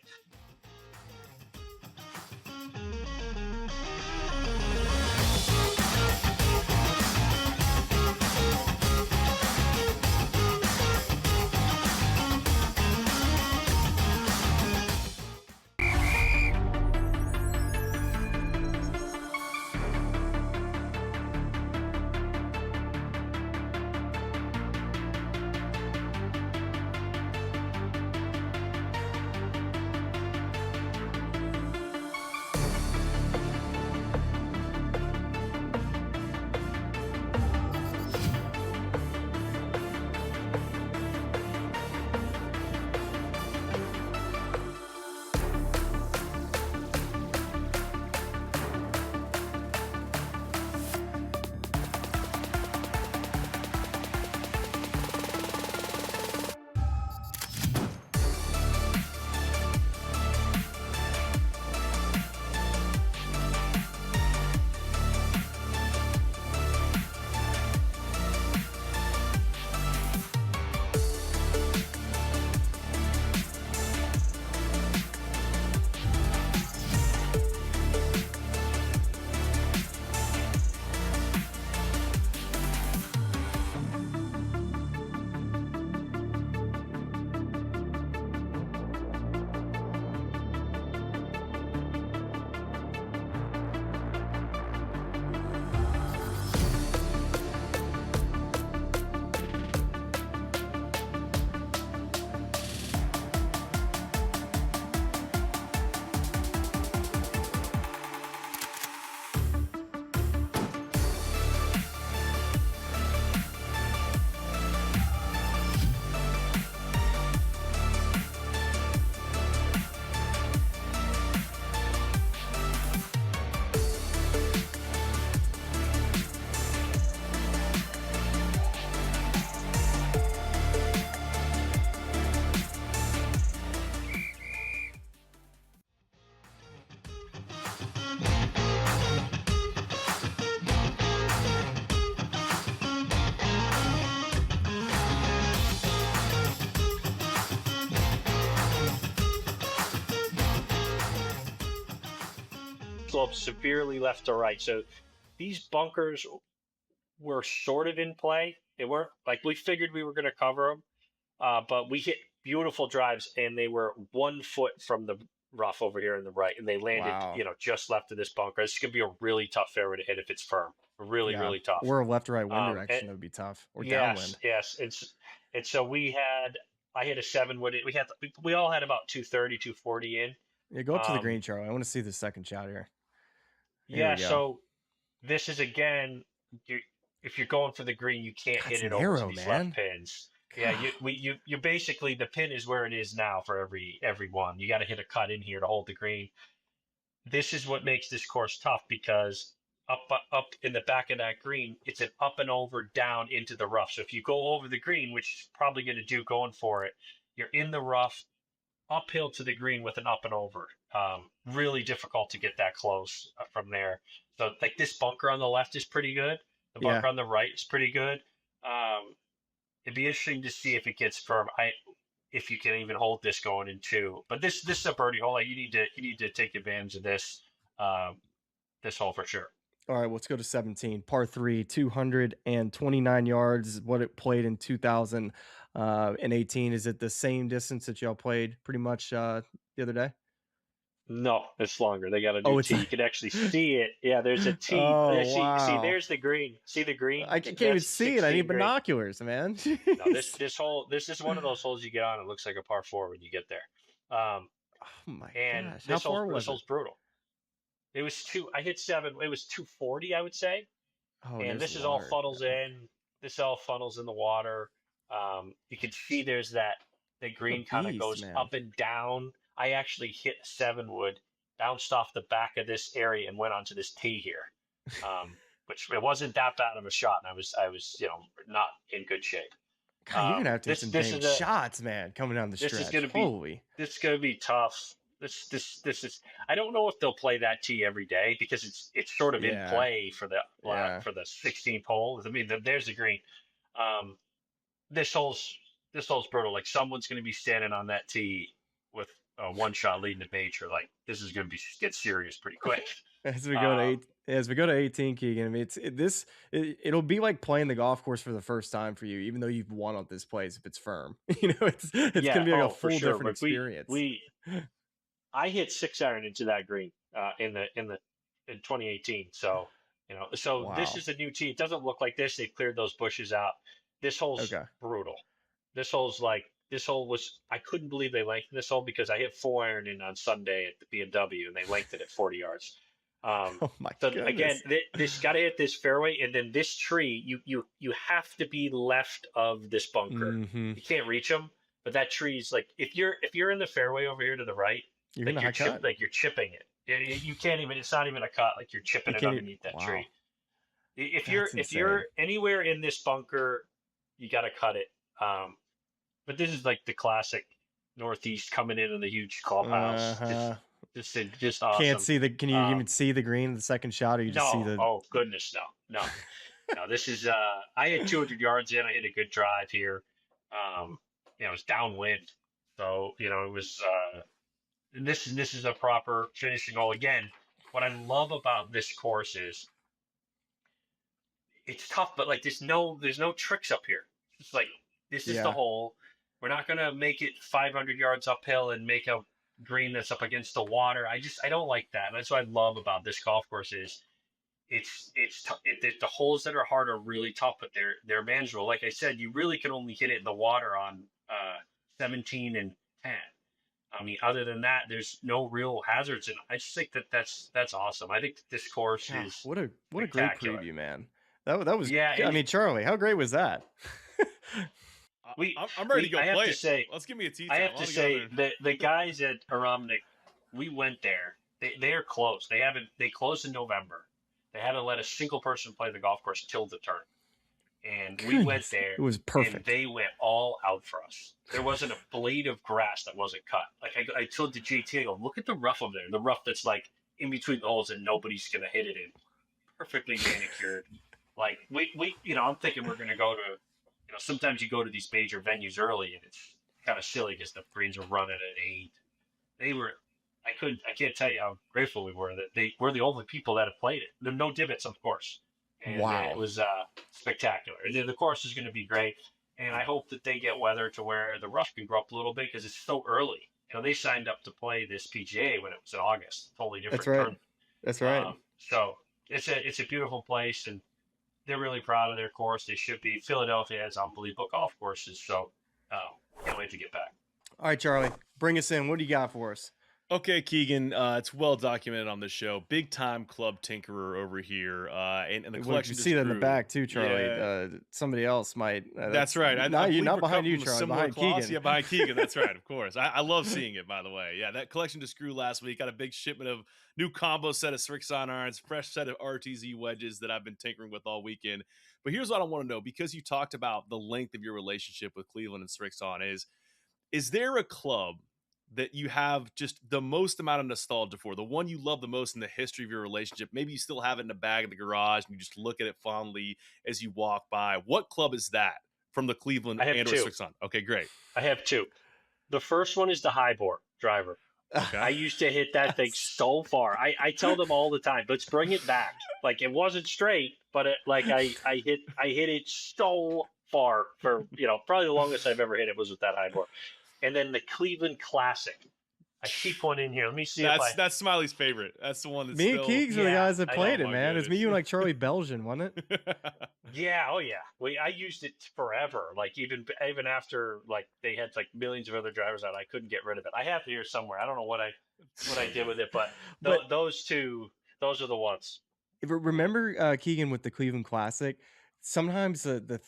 slopes severely left to right. So these bunkers were sort of in play. They weren't like we figured we were going to cover them, but we hit beautiful drives, and they were 1 foot from the rough over here in the right, and they landed, just left of this bunker. It's going to be a really tough fairway to hit if it's firm. Really, really tough. Or a left or right wind direction, that would be tough. Or downwind. Yes. And so I hit a 7-wood. We all had about 230, 240 in. Yeah, go up to the green, Charlie. I want to see the second shot here. So this is, again, if you're going for the green, you can't hit it over these left pins. Yeah, you basically, the pin is where it is now for every one. You got to hit a cut in here to hold the green. This is what makes this course tough, because up in the back of that green, it's an up and over down into the rough. So if you go over the green, which is probably going to do going for it, you're in the rough, uphill to the green with an up and over. Really difficult to get that close from there. So like this bunker on the left is pretty good. The bunker on the right is pretty good. It'd be interesting to see if it gets firm. If you can even hold this going in 2. But this is a birdie hole. Like you need to take advantage of this hole for sure. All right, let's go to 17, par 3, 229 yards. What it played in 2018. Is it the same distance that y'all played pretty much the other day? No, it's longer. They got a new tee. You can actually see it. Yeah, there's a tee. Wow. See, there's the green. See the green? I can't even see it. I need binoculars, man. No, this hole. This is one of those holes you get on. It looks like a par 4 when you get there. Oh my gosh! This hole's brutal. It was I hit 7. It was 240, I would say. Oh, and this is all funnels in. This all funnels in the water. You can see there's the green kind of goes up and down. I actually hit a 7-wood, bounced off the back of this area and went onto this tee here, which it wasn't that bad of a shot. And I was not in good shape. God, you're gonna have to hit some damn shots, man, coming down the stretch. This is gonna be tough. This is. I don't know if they'll play that tee every day, because it's sort of in play for the 16th hole. I mean, there's the green. This hole's brutal. Like someone's gonna be standing on that tee with a 1 shot leading to major. Like this is going to get serious pretty quick. As we go to 18, Keegan, I mean, it'll be like playing the golf course for the first time for you, even though you've won on this place. If it's firm, it's going to be like a full different experience. I hit 6-iron into that green in 2018. So This is a new tee. It doesn't look like this. They cleared those bushes out. This hole's brutal. This hole was, I couldn't believe they lengthened this hole, because I hit 4-iron in on Sunday at the BMW and they lengthened it 40 yards. Oh my goodness. Again, this got to hit this fairway, and then this tree, you have to be left of this bunker. Mm-hmm. You can't reach them, but that tree's like, if you're in the fairway over here to the right, you're chipping it. You can't even, it's not even a cut, like you're chipping it underneath that tree. If you're anywhere in this bunker, you got to cut it. But this is like the classic Northeast coming in the huge clubhouse. Just awesome. Can't see can you even see the green in the second shot, or you just see the? Oh goodness, no. This is. I had 200 yards in. I hit a good drive here. It was downwind, so it was. This is a proper finishing hole. Again, what I love about this course is it's tough, but like there's no tricks up here. It's like this is the hole. We're not gonna make it 500 yards uphill and make a green that's up against the water. I don't like that. That's what I love about this golf course is the holes that are hard are really tough, but they're manageable. Like I said, you really can only hit it in the water on 17 and 10. I mean, other than that, there's no real hazards, and I just think that's awesome. I think this course is what a great preview, man. That was I mean, Charlie, how great was that? I'm ready to go play it. Let's give me a tee time. I have to say the guys at Aronimink, we went there. They are closed. They closed in November. They haven't let a single person play the golf course till the turn. And we went there. It was perfect. And they went all out for us. There wasn't a blade of grass that wasn't cut. Like I told the JT, I go, look at the rough over there. The rough that's like in between the holes and nobody's gonna hit it in. Perfectly manicured. Like we I'm thinking we're gonna go to. Sometimes you go to these major venues early, and it's kind of silly because the greens are running at 8. I can't tell you how grateful we were that we're the only people that have played it. There are no divots, of course. And Wow. It was spectacular. The course is going to be great. And I hope that they get weather to where the rough can grow up a little bit because it's so early. They signed up to play this PGA when it was in August. Totally different. That's right. tournament. That's right. So it's a beautiful place, and they're really proud of their course. They should be. Philadelphia has unbelievable golf courses, so can't wait to get back. All right, Charlie, bring us in. What do you got for us? Okay, Keegan, it's well documented on the show. Big time club tinkerer over here, and the collection. You see that in the grew. back too, Charlie. Yeah. Somebody else might. That's right. Not behind you, Charlie. Behind Keegan. Yeah, behind Keegan. That's right. Of course. I love seeing it. By the way, yeah, that collection just grew last week. Got a big shipment of new combo set of Srixon irons, fresh set of RTZ wedges that I've been tinkering with all weekend. But here's what I want to know, because you talked about the length of your relationship with Cleveland and Srixon. Is there a club that you have just the most amount of nostalgia for, the one you love the most in the history of your relationship? Maybe you still have it in the bag in the garage and you just look at it fondly as you walk by. What club is that from the Cleveland I have and or two. Srixon? Okay, great. I have two. The first one is the high bore driver. Okay. I used to hit that thing so far. I tell them all the time, let's bring it back. Like, it wasn't straight, but I hit it so far for, probably the longest I've ever hit it was with that high bore. And then the Cleveland Classic. I keep one in here. Let me see That's Smiley's favorite. That's the one that's me and Keegs are the guys that played it, man. Goodness. It's me, you, and like Charlie Belgian, wasn't it? Yeah, oh yeah. I used it forever. Like even after like they had like millions of other drivers out, I couldn't get rid of it. I have it here somewhere. I don't know what I did with it, but those two, those are the ones. Remember Keegan with the Cleveland Classic? Sometimes the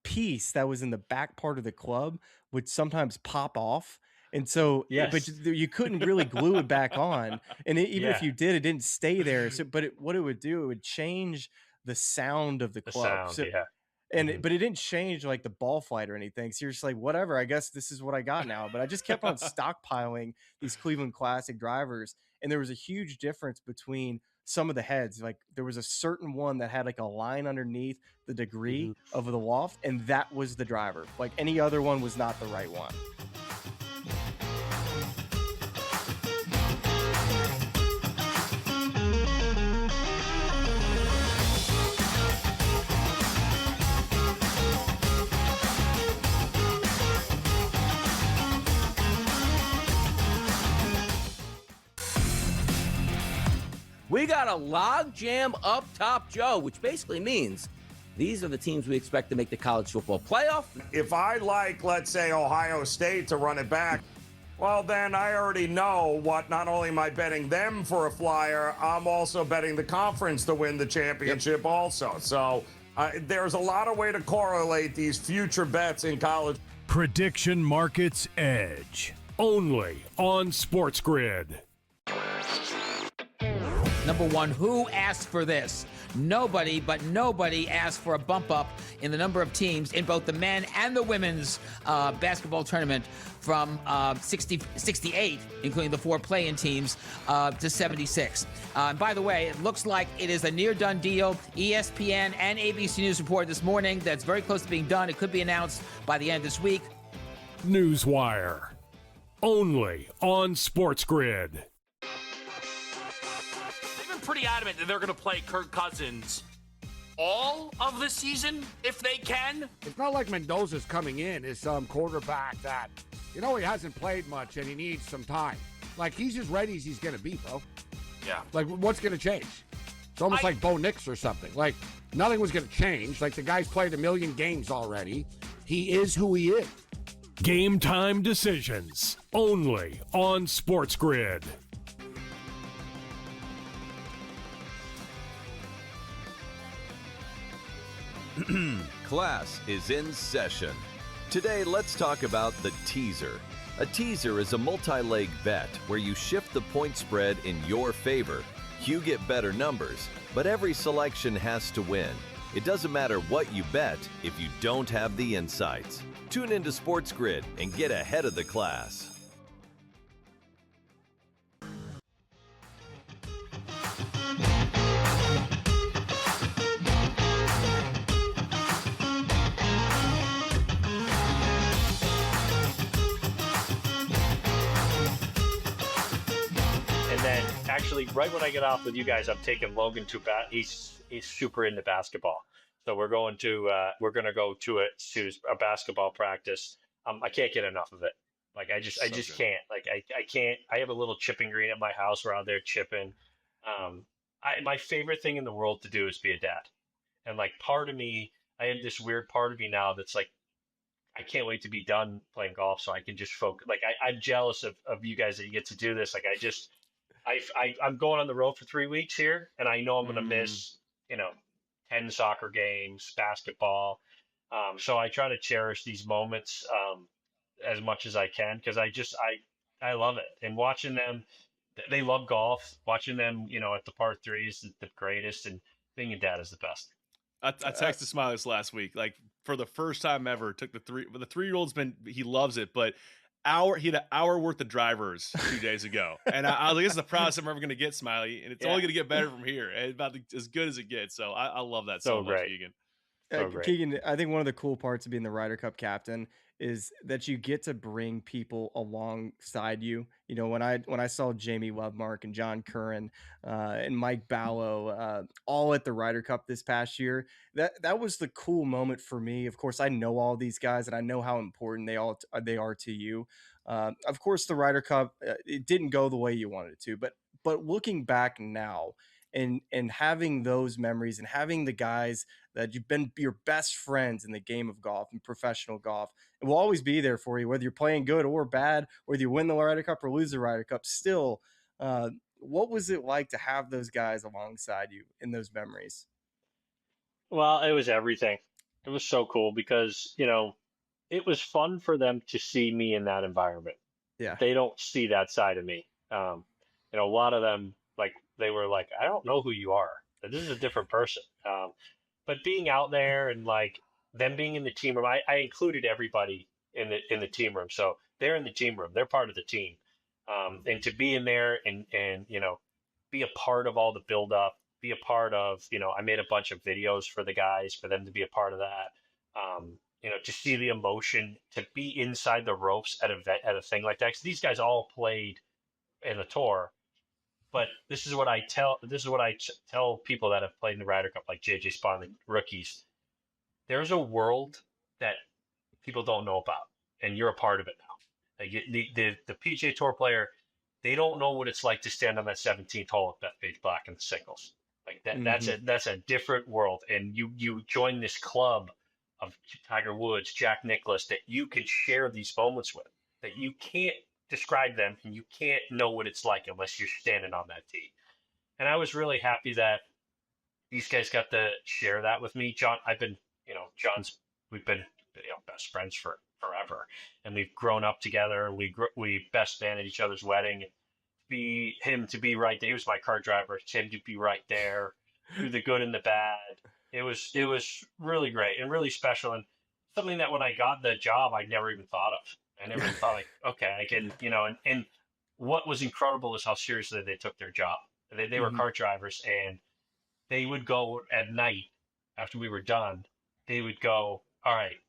piece that was in the back part of the club would sometimes pop off. And so, yes. But you couldn't really glue it back on. And even if you did, it didn't stay there. So, but what it would do, it would change the sound of the club. But it didn't change like the ball flight or anything. So you're just like, whatever, I guess this is what I got now. But I just kept on stockpiling these Cleveland Classic drivers. And there was a huge difference between some of the heads. Like there was a certain one that had like a line underneath the degree of the waft, and that was the driver. Like any other one was not the right one. We got a log jam up top, Joe, which basically means these are the teams we expect to make the college football playoff. If I like, let's say, Ohio State to run it back, well, then I already know what, not only am I betting them for a flyer, I'm also betting the conference to win the championship also. So there's a lot of way to correlate these future bets in college. Prediction Markets Edge, only on SportsGrid. Number one, who asked for this? Nobody, but nobody asked for a bump up in the number of teams in both the men and the women's basketball tournament from 68, including the 4 play-in teams, to 76. And by the way, it looks like it is a near-done deal. ESPN and ABC News report this morning that's very close to being done. It could be announced by the end of this week. Newswire, only on SportsGrid. Pretty adamant that they're going to play Kirk Cousins all of the season if they can. It's not like Mendoza's coming in as some quarterback that, he hasn't played much and he needs some time. Like, he's as ready as he's going to be, bro. Yeah. Like, what's going to change? It's almost like Bo Nix or something. Like, nothing was going to change. Like, the guy's played a million games already. He is who he is. Game time decisions, only on SportsGrid. Class is in session. Today, let's talk about the teaser. A teaser is a multi-leg bet where you shift the point spread in your favor. You get better numbers, but every selection has to win. It doesn't matter what you bet if you don't have the insights. Tune into SportsGrid and get ahead of the class. then actually right when I get off with you guys, I'm taking Logan to he's super into basketball. So we're going to go to a basketball practice. I can't get enough of it. Like I just can't. Like I can't. I have a little chipping green at my house. We're out there chipping. My favorite thing in the world to do is be a dad. And like part of me, I have this weird part of me now that's like, I can't wait to be done playing golf so I can just focus. Like I'm jealous of you guys that you get to do this. Like I'm going on the road for 3 weeks here, and I know I'm going to miss 10 soccer games, basketball. So I try to cherish these moments as much as I can, because I love it. And watching them, they love golf. Watching them, at the par three is the greatest, and being a dad is the best. I texted Smylie this last week, like for the first time ever. Took the 3-year-old's he loves it, but he had an hour worth of drivers 2 days ago, and I was like, this is the proudest I'm ever going to get, Smylie, and it's only going to get better from here. And about as good as it gets. So I love that so much, Keegan. Keegan, I think one of the cool parts of being the Ryder Cup captain is that you get to bring people alongside you. When I saw Jamie Lovemark and John Curran and Mike Ballo all at the Ryder Cup this past year, that was the cool moment for me. Of course, I know all these guys and I know how important they are to you. Of course, the Ryder Cup, it didn't go the way you wanted it to, but looking back now, and having those memories and having the guys that you've been your best friends in the game of golf and professional golf, and will always be there for you, whether you're playing good or bad, whether you win the Ryder Cup or lose the Ryder Cup. Still, what was it like to have those guys alongside you in those memories? Well, it was everything. It was so cool because, it was fun for them to see me in that environment. Yeah. They don't see that side of me. A lot of them, they were like, I don't know who you are. This is a different person. But being out there and them being in the team room, I included everybody in the team room. So they're in the team room. They're part of the team. And to be in there and be a part of all the build up, be a part of, I made a bunch of videos for the guys, for them to be a part of that. To see the emotion, to be inside the ropes at a thing like that. 'Cause these guys all played in the tour. But this is what I tell people that have played in the Ryder Cup, like JJ Spawn, the rookies. There's a world that people don't know about, and you're a part of it now. The PGA Tour player, they don't know what it's like to stand on that 17th hole at Bethpage Black in the singles. Like that, that's a different world, and you join this club of Tiger Woods, Jack Nicklaus, that you can share these moments with, that you can't describe them, and you can't know what it's like unless you're standing on that tee. And I was really happy that these guys got to share that with me. John, we've been best friends for forever, and we've grown up together. We best man at each other's wedding. Him to be right there, he was my car driver. Him to be right there through the good and the bad. It was really great and really special, and something that when I got the job, I never even thought of. I never thought okay, I can, and what was incredible is how seriously they took their job. They were kart drivers, and they would go at night after we were done. They would go, all right,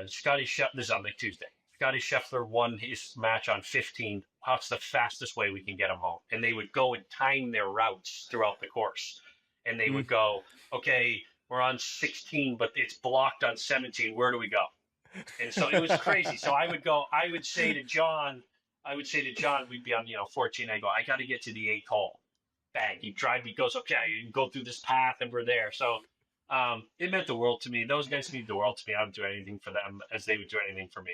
Scotty Scheffler, this is on Tuesday. Scotty Scheffler won his match on 15. What's the fastest way we can get him home? And they would go and time their routes throughout the course. And they would go, okay, we're on 16, but it's blocked on 17. Where do we go? And so it was crazy. So I would say to John, we'd be on, 14. I go, I got to get to the 8th hole. Bang. He goes, okay, you can go through this path and we're there. So it meant the world to me. Those guys mean the world to me. I would do anything for them as they would do anything for me.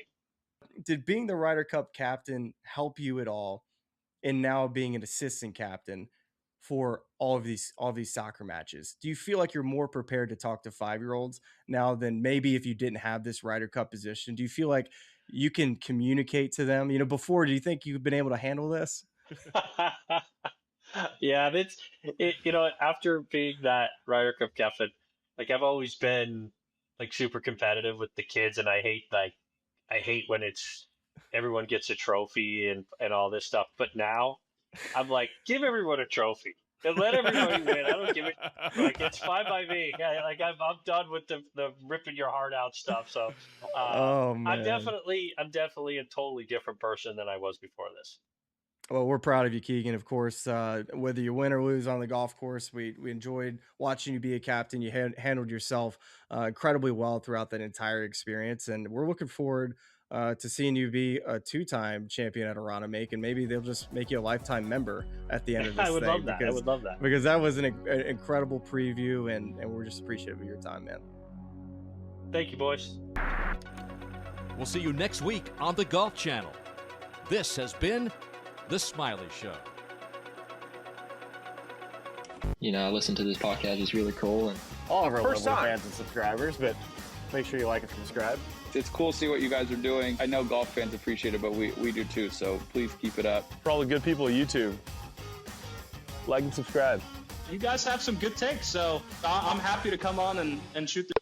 Did being the Ryder Cup captain help you at all in now being an assistant captain for all of these soccer matches? Do you feel like you're more prepared to talk to 5-year-olds now than maybe if you didn't have this Ryder Cup position? Do you feel like you can communicate to them? Before, do you think you've been able to handle this? Yeah, after being that Ryder Cup captain, I've always been super competitive with the kids, and I hate when everyone gets a trophy and all this stuff. But now I'm like, give everyone a trophy and let everybody win. I don't give it. It's fine by me. I'm done with the ripping your heart out stuff. So oh, man. I'm definitely a totally different person than I was before this. Well, we're proud of you, Keegan. Of course, whether you win or lose on the golf course, we enjoyed watching you be a captain. You handled yourself incredibly well throughout that entire experience, and we're looking forward to seeing you be a 2-time champion at Aronimink, and maybe they'll just make you a lifetime member at the end of this I would thing. love that. I would love that. Because that was an incredible preview, and we're just appreciative of your time, man. Thank you, boys. We'll see you next week on the Golf Channel. This has been The Smylie Show. You know, I listen to this podcast. It's really cool. And all of our lovely fans and subscribers, but make sure you like and subscribe. It's cool to see what you guys are doing. I know golf fans appreciate it, but we do too, so please keep it up. For all the good people at YouTube, like and subscribe. You guys have some good takes, so I'm happy to come on and shoot the